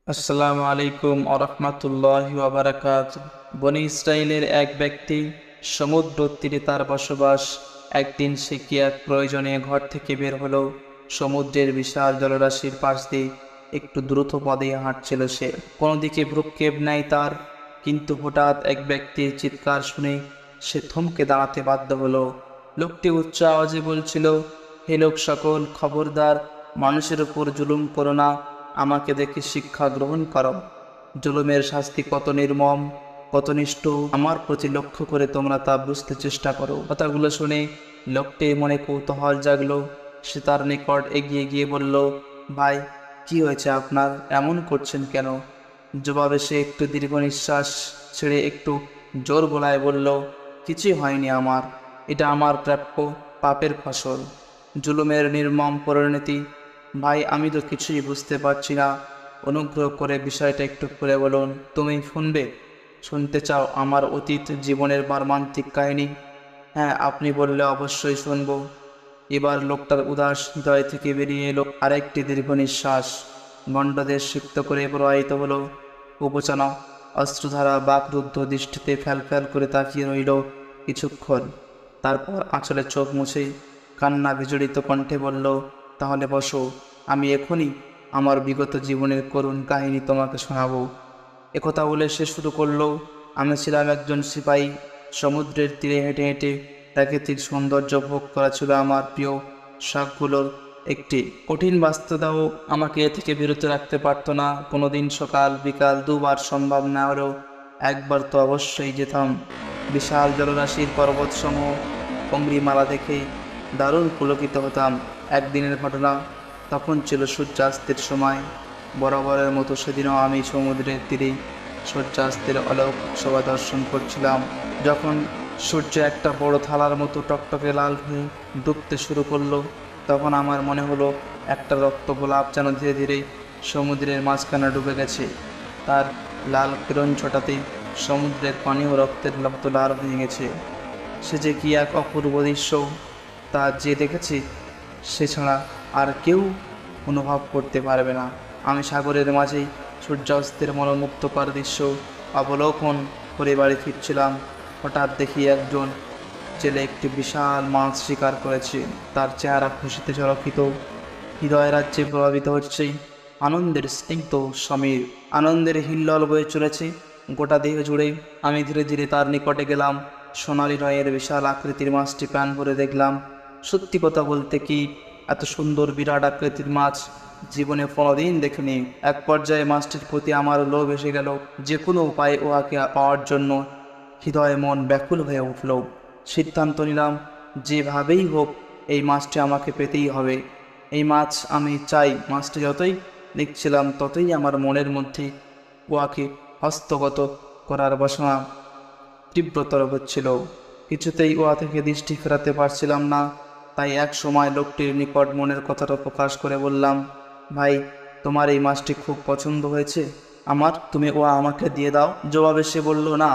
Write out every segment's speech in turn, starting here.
আসসালামু আলাইকুম আরহামাতুল্লাহি ওয়া বারাকাতুহু। বনি ইসরাইলের এক ব্যক্তি, সমুদ্র তীরে তার বসবাস। একদিন সে কি এক প্রয়োজনে ঘর থেকে বের হলো। সমুদ্রের বিশাল জলরাশির পাশ দিয়ে একটু দ্রুত পদে হাঁটছিল সে। কোনো দিকে ভ্রুক্ষেপ নাই তার, কিন্তু হঠাৎ এক ব্যক্তির চিৎকার শুনে সে থমকে দাঁড়াতে বাধ্য হলো। লোকটি উচ্চ আওয়াজে বলছিল, হে লোক সকল, খবরদার, মানুষের উপর জুলুম করো না, আমাকে দেখে শিক্ষা গ্রহণ করো। জুলুমের শাস্তি কত নির্মম, কত নিষ্ঠুর, আমার প্রতি লক্ষ্য করে তোমরা তা বুঝতে চেষ্টা করো। কথাগুলো শুনে লোকটির মনে কৌতূহল জাগলো। সে তার নিকট এগিয়ে গিয়ে বলল, ভাই, কি হয়েছে আপনার, এমন করছেন কেন? জবাবে সে একটু দীর্ঘ নিঃশ্বাস ছেড়ে একটু জোর গলায় বলল, কিছুই হয়নি আমার, এটা আমার প্রাপ্য পাপের ফসল, জুলুমের নির্মম পরিণতি। ভাই, আমি তো কিছুই বুঝতে পারছি না, অনুগ্রহ করে বিষয়টা একটু খুলে বলুন। তুমি শুনতে চাও আমার অতীত জীবনের মর্মান্তিক কাহিনী? হ্যাঁ, আপনি বললে অবশ্যই শুনব। এবার লোকটার উদাস হৃদয় থেকে বেরিয়ে এলো আরেকটি দীর্ঘ নিঃশ্বাস। গণ্ডদেশ সিক্ত করে প্রবাহিত হলো। উপচানা অস্ত্রধারা বাকরুদ্ধ দৃষ্টিতে ফ্যাল করে তাকিয়ে রইল কিছুক্ষণ। তারপর আঁচলে চোখ মুছে কান্না বিজড়িত কণ্ঠে বলল, তাহলে বসো, আমি এখনই আমার বিগত জীবনের করুণ কাহিনী তোমাকে শোনাবো। একথা বলে সে শুরু করলো, আমি ছিলাম একজন সিপাহী। সমুদ্রের তীরে হেঁটে হেঁটে প্রাকৃতিক সৌন্দর্য ভোগ করা ছিল আমার প্রিয় শখগুলোর একটি। কঠিন বাস্তবতাও আমাকে এ থেকে বিরত রাখতে পারতো না। কোনোদিন সকাল বিকাল দুবার সম্ভব না হলেও একবার তো অবশ্যই যেতাম। বিশাল জলরাশির পর্বতসমূহ অঙ্গিমালা দেখে দারুণ পুলকিত হতাম। একদিনের ঘটনা, তখন ছিল সূর্যাস্তের সময়। বরাবরের মতো সেদিনও আমি সমুদ্রের তীরে সূর্যাস্তের অলৌকিক শোভা দর্শন করছিলাম। যখন সূর্য একটা বড় থালার মতো টকটকে লাল হয়ে ডুবতে শুরু করলো, তখন আমার মনে হলো একটা রক্ত গোলাপ যেন ধীরে ধীরে সমুদ্রের মাঝখানে ডুবে গেছে। তার লাল কিরণ ছটাতে সমুদ্রের পানিও রক্তের মতো লাল হয়ে গেছে। সে যে কি এক অপূর্ব দৃশ্য, তা যে দেখেছি সে ছাড়া আর কেউ অনুভব করতে পারবে না। আমি সাগরের মাঝেই সূর্যাস্তের মনোমুগ্ধকর দৃশ্য অবলোকন করে বাড়ি ফিরছিলাম। হঠাৎ দেখি একজন জেলে একটি বিশাল মাছ শিকার করেছে। তার চেহারা খুশিতে ঝলকিত, হৃদয় রাজ্যে প্রভাবিত হচ্ছে আনন্দের স্নিগ্ধ সমীর। আনন্দের হিল্লোল বয়ে চলেছে গোটা দেহ জুড়ে। আমি ধীরে ধীরে তার নিকটে গেলাম। সোনালি রয়ের বিশাল আকৃতির মাছটি প্রাণ ভরে দেখলাম। সত্যি কথা বলতে কি, এত সুন্দর বিরাট আকৃতির মাছ জীবনে কোনোদিন দেখিনি। এক পর্যায়ে মাছটির প্রতি আমার লোভ এসে গেল। যে কোনো উপায়ে উহাকে পাওয়ার জন্য হৃদয় মন ব্যাকুল হয়ে উঠল। সিদ্ধান্ত নিলাম, যেভাবেই হোক এই মাছটি আমাকে পেতেই হবে। এই মাছ আমি চাই। মাছটি যতই দেখছিলাম ততই আমার মনের মধ্যে উহাকে হস্তগত করার বাসনা তীব্রতর হচ্ছিল। কিছুতেই উহা থেকে দৃষ্টি ফেরাতে পারছিলাম না। তাই এক সময় লোকটির নিকট মনের কথাটা প্রকাশ করে বললাম, ভাই, তোমার এই মাছটি খুব পছন্দ হয়েছে আমার, তুমি উহা আমাকে দিয়ে দাও। জবাবে সে বলল, না,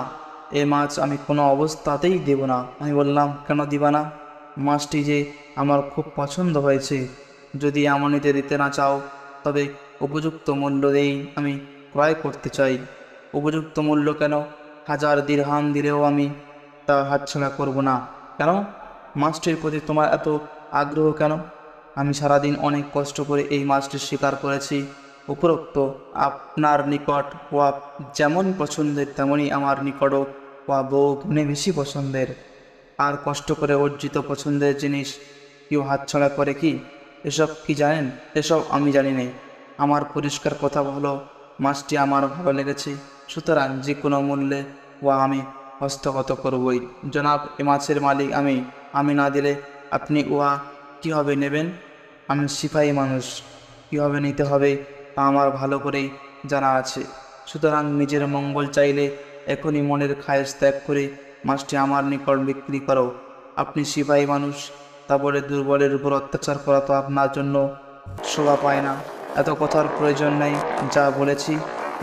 এই মাছ আমি কোনো অবস্থাতেই দেব না। আমি বললাম, কেন দিবা না? মাছটি যে আমার খুব পছন্দ হয়েছে। যদি আমানিতে দিতে না চাও, তবে উপযুক্ত মূল্য দিয়েই আমি ক্রয় করতে চাই। উপযুক্ত মূল্য কেন? 1000 দিরহাম দিলেও আমি তা হাতছাড়া করব না। কেন? মাছটির প্রতি তোমার এত আগ্রহ কেন? আমি সারাদিন অনেক কষ্ট করে এই মাছটি শিকার করেছি। উপরোক্ত আপনার নিকট হওয়া যেমন পছন্দের, তেমনই আমার নিকটও হওয়া বহু গুণে বেশি পছন্দের। আর কষ্ট করে অর্জিত পছন্দের জিনিস কেউ হাতছাড়া করে কি? এসব কি জানেন? এসব আমি জানি না। আমার পরিষ্কার কথা হলো, মাছটি আমার ভালো লেগেছে, সুতরাং যে কোনো মূল্যে ওয়া আমি হস্তগত করবই। জনাব, এ মাছের মালিক আমি। আমি না দিলে আপনি উহা কীভাবে নেবেন? আমি সিপাহী মানুষ, কীভাবে নিতে হবে তা আমার ভালো করেই জানা আছে। সুতরাং নিজের মঙ্গল চাইলে এখনই মনের খায়েশ ত্যাগ করে মাছটি আমার নিকট বিক্রি করো। আপনি সিপাহী মানুষ, তা বলে দুর্বলের উপর অত্যাচার করা তো আপনার জন্য শোভা পায় না। এত কথার প্রয়োজন নেই, যা বলেছি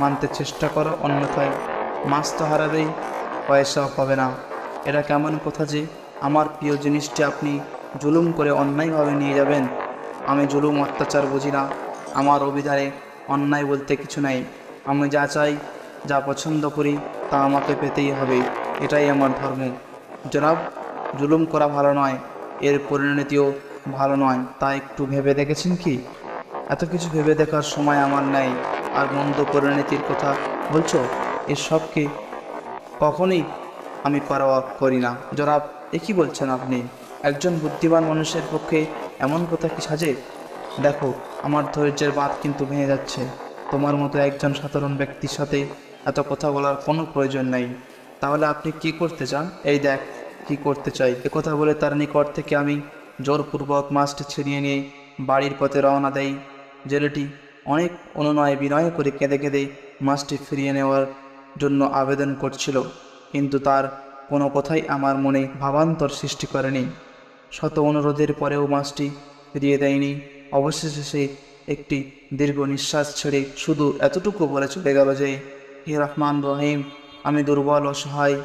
মানতে চেষ্টা করো, অন্যথায় মাছ তো হারাবেই, পয়সাও পাবে না। এটা কেমন কথা যে আমার প্রিয় জিনিসটি আপনি জুলুম করে অন্যায়ভাবে নিয়ে যাবেন? আমি জুলুম অত্যাচার বুঝি না। আমার অভিধানে অন্যায় বলতে কিছু নাই। আমি যা চাই, যা পছন্দ করি তা আমাকে পেতেই হবে, এটাই আমার ধর্ম। জনাব, জুলুম করা ভালো নয়, এর পরিণতিও ভালো নয়, তা একটু ভেবে দেখেছেন কি? এত কিছু ভেবে দেখার সময় আমার নেই। আর মন্দ পরিণতির কথা বলছো, এসবকে কখনোই আমি পরোয়া করি না। জনাব, এ কী বলছেন আপনি? একজন বুদ্ধিমান মানুষের পক্ষে এমন কথা কি সাজে? দেখো, আমার ধৈর্যের বাঁধ কিন্তু ভেঙে যাচ্ছে। তোমার মতো একজন সাধারণ ব্যক্তির সাথে এত কথা বলার কোনো প্রয়োজন নেই। তাহলে আপনি কি করতে চান? এই দেখ কি করতে চাই। কথা বলে তার নিকট থেকে আমি জোরপূর্বক মাছটি ছিনিয়ে নিয়ে বাড়ির পথে রওনা দেই। জেলেটি অনেক অনুনয় বিনয় করে কেঁদে কেঁদে মাছটি ফিরিয়ে নেওয়ার জন্য আবেদন করছিল, কিন্তু তার কোনো কথাই আমার মনে ভাবান্তর সৃষ্টি করেনি। শত অনুরোধের পরেও মাছটি ফিরিয়ে দেয়নি। অবশেষে সে একটি দীর্ঘ নিঃশ্বাস ছেড়ে শুধু এতটুকু বলে চলে গেল যে, হে রহমান রহিম, আমি দুর্বল অসহায়,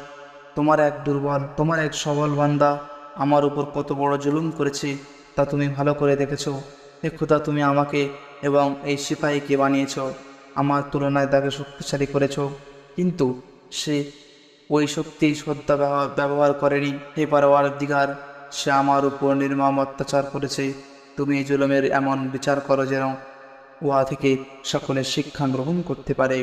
তোমার এক সবল বান্দা আমার উপর কত বড় জুলুম করেছে তা তুমি ভালো করে দেখেছ। হে খোদা, তুমি আমাকে এবং এই সিপাহীকে বানিয়েছ, আমার তুলনায় তাকে শক্তিশালী করেছ, কিন্তু সে ওই শক্তি শ্রদ্ধা ব্যবহার করেনি। হে পরওয়ারদিগার, সে আমার উপর নির্মম অত্যাচার করেছে। তুমি এই জুলুমের এমন বিচার করো যেন উহা থেকে সকলের শিক্ষা গ্রহণ করতে পারে।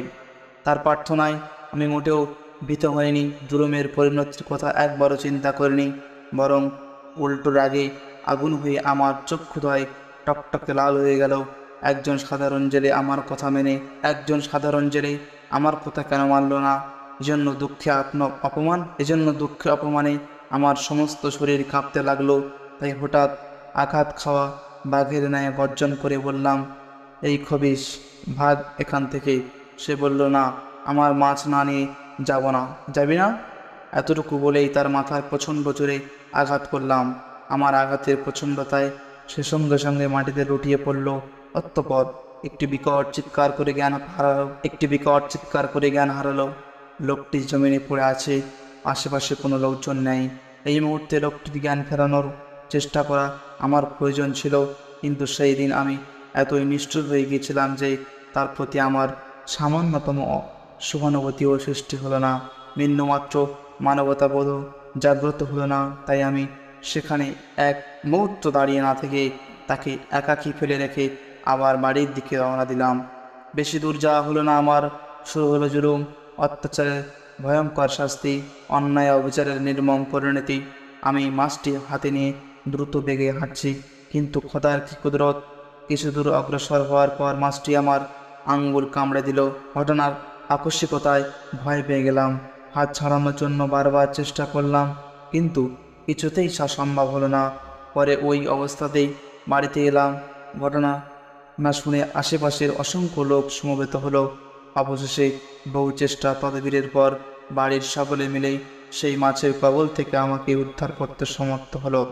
তার প্রার্থনায় আমি মোটেও ভীত হইনি, জুলুমের পরিণতির কথা একবারও চিন্তা করিনি, বরং উল্টো রাগে আগুন হয়ে আমার চক্ষুদ্বয় টকটকে লাল হয়ে গেল। একজন সাধারণ জেলে আমার কথা কেন মানল না? এজন্য দুঃখে অপমানে আমার সমস্ত শরীর কাঁপতে লাগলো। তাই হঠাৎ আঘাত খাওয়া বাঘের ন্যায় গর্জন করে বললাম, এই খবিশ, ভাগ এখান থেকে। সে বলল, না, আমার মাছ না নিয়ে যাব না। যাবি না? এতটুকু বলেই তার মাথায় প্রচণ্ড জোরে আঘাত করলাম। আমার আঘাতের প্রচণ্ডতায় সে সঙ্গে সঙ্গে মাটিতে লুটিয়ে পড়ল। অতঃপর একটি বিকট চিৎকার করে জ্ঞান হারালো। লোকটি জমিনে পড়ে আছে, আশেপাশে কোনো লোকজন নেই। এই মুহূর্তে লোকটির জ্ঞান ফেরানোর চেষ্টা করা আমার প্রয়োজন ছিল, কিন্তু সেই দিন আমি এতই নিষ্ঠুর হয়ে গিয়েছিলাম যে তার প্রতি আমার সামান্যতম সহানুভূতিও সৃষ্টি হলো না, বিন্দুমাত্র মানবতাবোধও জাগ্রত হলো না। তাই আমি সেখানে এক মুহূর্ত দাঁড়িয়ে না থেকে তাকে একাকী ফেলে রেখে আবার বাড়ির দিকে রওনা দিলাম। বেশি দূর যাওয়া হলো না, আমার শুরু হলো জুলুম, অত্যাচারের ভয়ঙ্কর শাস্তি, অন্যায় অবিচারের নির্মম পরিণতি। আমি মাছটি হাতে নিয়ে দ্রুত বেগে হাঁটছি, কিন্তু খোদার কি কুদরত! কিছু দূর অগ্রসর হওয়ার পর মাছটি আমার আঙ্গুল কামড়ে দিল। ঘটনার আকস্মিকতায় ভয় পেয়ে গেলাম। হাত ছাড়ানোর জন্য বারবার চেষ্টা করলাম, কিন্তু কিছুতেই তা সম্ভব হলো না। পরে ওই অবস্থাতেই বাড়িতে এলাম। ঘটনা না শুনে আশেপাশের অসংখ্য লোক সমবেত হলো। অবশেষে বহু চেষ্টা তদবিরের পর বাড়ির সকলে মিলে সেই মাছের কবল থেকে আমাকে উদ্ধার করতে সমর্থ হলো।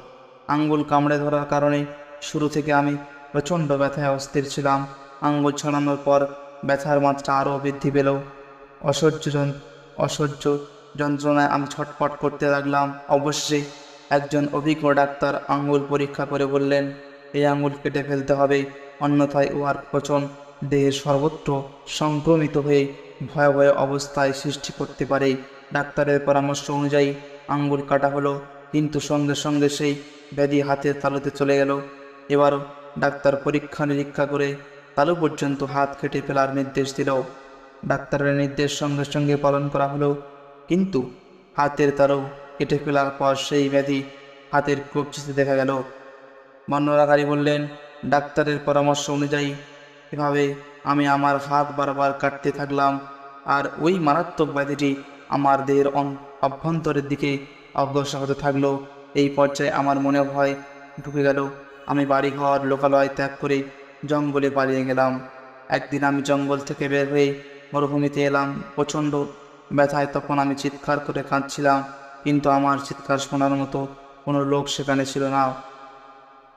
আঙ্গুল কামড়ে ধরার কারণে শুরু থেকে আমি প্রচণ্ড ব্যথায় অস্থির ছিলাম। আঙ্গুল ছাড়ানোর পর ব্যথার মাত্রা আরও বৃদ্ধি পেল। অসহ্য যন্ত্রণায় আমি ছটফট করতে লাগলাম। অবশ্যই একজন অভিজ্ঞ ডাক্তার আঙ্গুল পরীক্ষা করে বললেন, এই আঙ্গুল কেটে ফেলতে হবে, অন্যথায় উহার পচন দেহের সর্বত্র সংক্রমিত হয়ে ভয়াবহ অবস্থায় সৃষ্টি করতে পারে। ডাক্তারের পরামর্শ অনুযায়ী আঙ্গুল কাটা হলো, কিন্তু সঙ্গে সঙ্গে সেই ব্যাধি হাতের তালুতে চলে গেল। এবারও ডাক্তার পরীক্ষা নিরীক্ষা করে তালু পর্যন্ত হাত কেটে ফেলার নির্দেশ দিল। ডাক্তারের নির্দেশ সঙ্গে সঙ্গে পালন করা হলো, কিন্তু হাতের তালু কেটে ফেলার পর সেই ব্যাধি হাতের কবজিতে দেখা গেল। বর্ণনাকারী বললেন, ডাক্তারের পরামর্শ অনুযায়ী এভাবে আমি আমার হাত বারবার কাটতে থাকলাম, আর ওই মারাত্মক ব্যাধিটি আমার দেহের অভ্যন্তরের দিকে অগ্রসর হতে থাকলো। এই পর্যায়ে আমার মনে ভয় ঢুকে গেল। আমি বাড়িঘর লোকালয় ত্যাগ করে জঙ্গলে পালিয়ে গেলাম। একদিন আমি জঙ্গল থেকে বের হয়ে মরুভূমিতে এলাম। প্রচণ্ড ব্যথায় তখন আমি চিৎকার করে কাঁদছিলাম, কিন্তু আমার চিৎকার শোনার মতো কোনো লোক সেখানে ছিল না।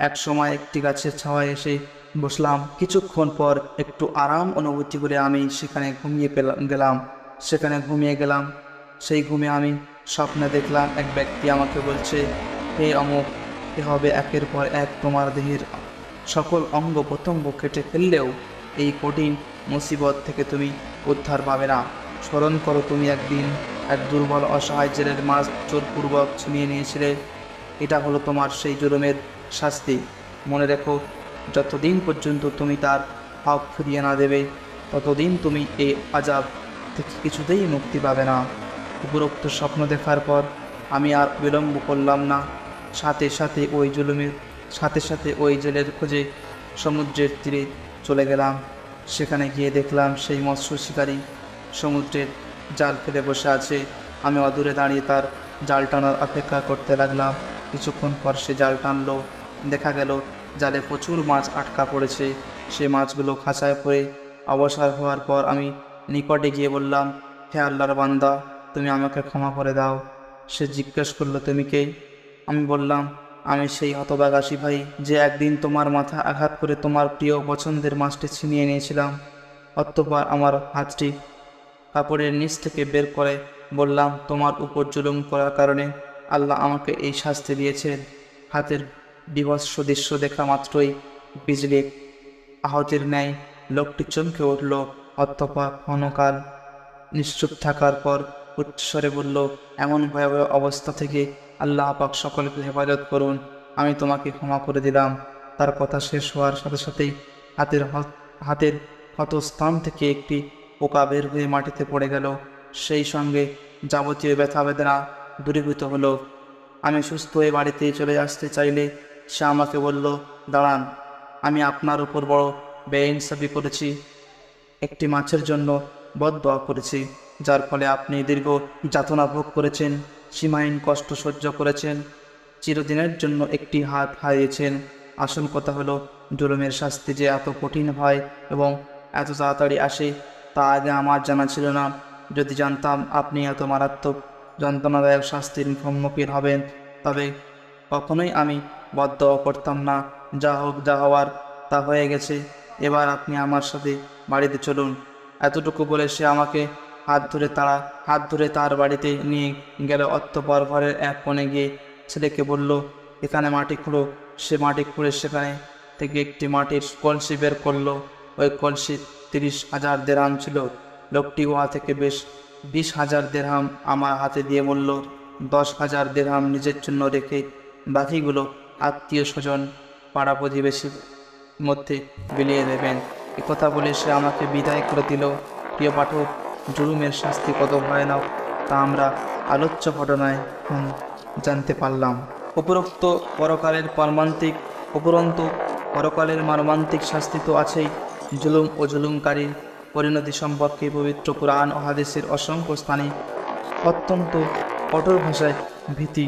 এক সময় একটি গাছের ছাওয়ায় এসে বসলাম। কিছুক্ষণ পর একটু আরাম অনুভূতি করে আমি সেখানে ঘুমিয়ে গেলাম। সেই ঘুমে আমি স্বপ্নে দেখলাম এক ব্যক্তি আমাকে বলছে, হে অমুক, এভাবে একের পর এক তোমার দেহের সকল অঙ্গ প্রত্যঙ্গ কেটে ফেললেও এই কঠিন মুসিবত থেকে তুমি উদ্ধার পাবে না। স্মরণ করো, তুমি একদিন এক দুর্বল অসহায় জেলের মাছ জোরপূর্বক ছিনিয়ে নিয়েছিলে। এটা হলো তোমার সেই জুলুমের শাস্তি। মনে রেখো, যতদিন পর্যন্ত তুমি তার হক ফিরিয়ে না দেবে, ততদিন তুমি এই আযাব থেকে কিছুতেই মুক্তি পাবে না। উপরোক্ত স্বপ্ন দেখার পর আমি আর বিলম্ব করলাম না। সাথে সাথে ওই জেলের খোঁজে সমুদ্রের তীরে চলে গেলাম। সেখানে গিয়ে দেখলাম সেই মৎস্য শিকারী সমুদ্রের জাল ফেলে বসে আছে। আমি অদূরে দাঁড়িয়ে তার জাল টানার অপেক্ষা করতে লাগলাম। কিছুক্ষণ পর সে জাল টানলো। দেখা গেল জালে প্রচুর মাছ আটকা পড়েছে। সে মাছগুলো খাঁচায় পড়ে অবসর হওয়ার পর আমি নিকটে গিয়ে বললাম, হে আল্লাহর বান্দা, তুমি আমাকে ক্ষমা করে দাও। সে জিজ্ঞেস করলো, তুমি কে? আমি বললাম, আমি সেই হতভাগা সিপাহী যে একদিন তোমার মাথা আঘাত করে তোমার প্রিয় পছন্দের মাছটি ছিনিয়ে নিয়েছিলাম। অতঃপর আমার হাতটি কাপড়ের নিচ থেকে বের করে বললাম, তোমার উপর জুলুম করার কারণে আল্লাহ আমাকে এই শাস্তি দিয়েছেন। হাতের বিভৎস দৃশ্য দেখা মাত্রই বিজলি আহতের ন্যায় লোকটি চমকে উঠল। অতঃপর ক্ষণকাল নিশ্চুপ থাকার পর উচ্চস্বরে বলল, এমন ভয়াবহ অবস্থা থেকে আল্লাহ পাক সকলকে হেফাজত করুন, আমি তোমাকে ক্ষমা করে দিলাম। তার কথা শেষ হওয়ার সাথে সাথেই হাতের ক্ষতস্থান থেকে একটি পোকা বের হয়ে মাটিতে পড়ে গেল। সেই সঙ্গে যাবতীয় ব্যথা বেদনা দূরীভূত হলো। আমি সুস্থ হয়ে বাড়িতে চলে আসতে চাইলে সে আমাকে বলল, দাঁড়ান, আমি আপনার উপর বড় বেইনসাফি করেছি। একটি মাছের জন্য বদদোয়া করেছি, যার ফলে আপনি দীর্ঘ যাতনা ভোগ করেছেন, সীমাহীন কষ্ট সহ্য করেছেন, চিরদিনের জন্য একটি হাত হারিয়েছেন। আসল কথা হলো, জুলুমের শাস্তি যে এত কঠিন হয় এবং এত তাড়াতাড়ি আসে তা আগে আমার জানা ছিল না। যদি জানতাম আপনি এত মারাত্মক যন্ত্রণাদায়ক শাস্তির সম্মুখীন হবেন, তবে কখনোই আমি বদদোয়া করতাম না। যা হোক, যা হওয়ার তা হয়ে গেছে। এবার আপনি আমার সাথে বাড়িতে চলুন। এতটুকু বলে সে আমাকে হাত ধরে তার বাড়িতে নিয়ে গেল। অতঃপর ঘরের এক কোণে গিয়ে ছেলেকে বলল, এখানে মাটি খুঁড়ো। সে মাটি খুঁড়ে সেখানে থেকে একটি মাটির কলসি বের করলো। ওই কলসি 30,000 দিরহাম ছিল। লোকটি উহা থেকে বেশ 20,000 দিরহাম আমার হাতে দিয়ে বলল, 10,000 দিরহাম নিজের জন্য রেখে বাকিগুলো আত্মীয় স্বজন পাড়া প্রতিবেশীর মধ্যে বিলিয়ে দেবেন। একথা বলে সে আমাকে বিদায় করে দিল। প্রিয় পাঠক, জুলুমের শাস্তি কত ভয়ানক তা আমরা আলোচ্য ঘটনায় জানতে পারলাম। উপরন্তু পরকালের মর্মান্তিক শাস্তি তো আছেই। জুলুম ও জুলুমকারীর পরিণতি সম্পর্কে পবিত্র কুরআন ও হাদিসের অসংখ্য স্থানে অত্যন্ত কঠোর ভাষায় ভীতি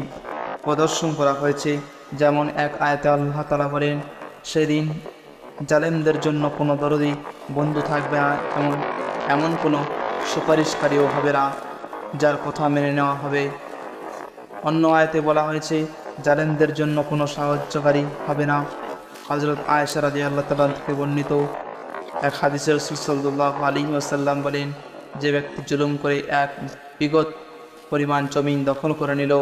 প্রদর্শন করা হয়েছে। যেমন এক আয়াতে আল্লাহ তাআলা বলেন, সেদিন জালেমদের জন্য কোনো দরদি বন্ধু থাকবে না, এমন কোনো সুপারিশকারীও হবে না যার কথা মেনে নেওয়া হবে। অন্য আয়াতে বলা হয়েছে, জালেমদের জন্য কোনো সাহায্যকারী হবে না। হযরত আয়েশা রাদিয়াল্লাহু তাআলা থেকে বর্ণিত এক হাদিসে রাসূল সাল্লাল্লাহু আলাইহি ওয়াসাল্লাম বলেন, যে ব্যক্তি জুলুম করে এক বিঘত পরিমাণ জমিন দখল করে নিল,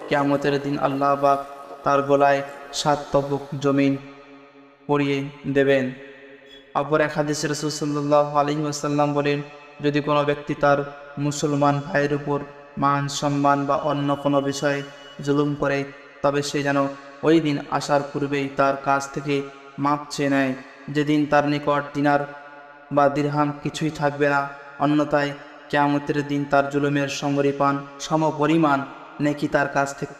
কিয়ামতের দিন আল্লাহ পাক তার গলায় 7 তবুক জমিন পরিয়ে দেবেন। অপর এক হাদিসে রাসূল সাল্লাল্লাহু আলাইহি ওয়াসাল্লাম বলেন, যদি কোনো ব্যক্তি তার মুসলমান ভাইয়ের উপর মান সম্মান বা অন্য কোনো বিষয়ে জুলুম করে, তবে সে যেন ওই দিন আসার পূর্বেই তার কাছ থেকে মাপ চেয়ে নেয়, যেদিন তার নিকট দিনার বা দিরহাম কিছুই থাকবে না। অন্যথায় কিয়ামতের দিন তার জুলুমের সমপরিমাণ নেকি তার কাছ থেকে